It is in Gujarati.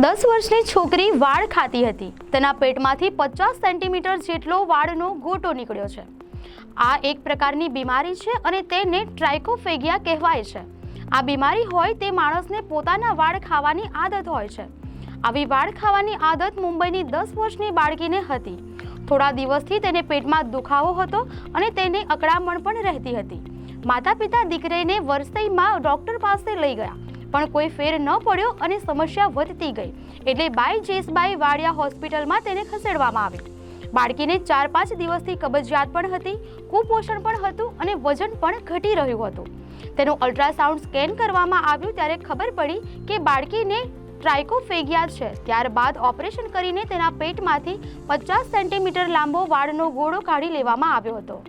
10 વર્ષની છોકરી વાળ ખાતી હતી। તેના પેટમાંથી 50 સેન્ટીમીટર જેટલો વાળનો ગોટો નીકળ્યો છે। આ એક પ્રકારની બીમારી છે અને તેને ટ્રાઇકોફેગિયા કહેવાય છે। આ બીમારી હોય તે માણસને પોતાના વાળ ખાવાની આદત હોય છે। આવી વાળ ખાવાની આદત મુંબઈની 10 વર્ષની બાળકીને હતી। થોડા દિવસથી તેને પેટમાં દુખાવો હતો અને તેને અકળામણ પણ રહેતી હતી। માતા પિતા દીકરીને વરસઈમાં ડોક્ટર પાસે લઈ ગયા, પણ કોઈ ફેર ન પડ્યો અને સમસ્યા વધતી ગઈ, એટલે બાઈ જેસબાઈ વાડિયા હોસ્પિટલમાં તેને ખસેડવામાં આવી। બાળકીને 4-5 દિવસથી કબજિયાત પણ હતી, કુપોષણ પણ હતું અને વજન પણ ઘટી રહ્યું હતું। તેનું અલ્ટ્રાસાઉન્ડ સ્કેન કરવામાં આવ્યું ત્યારે ખબર પડી કે બાળકીને ટ્રાઇકોફેગિયા છે। ત્યારબાદ ઓપરેશન કરીને તેના પેટમાંથી 50 સેન્ટીમીટર લાંબો વાળનો ગોળો કાઢી લેવામાં આવ્યો હતો।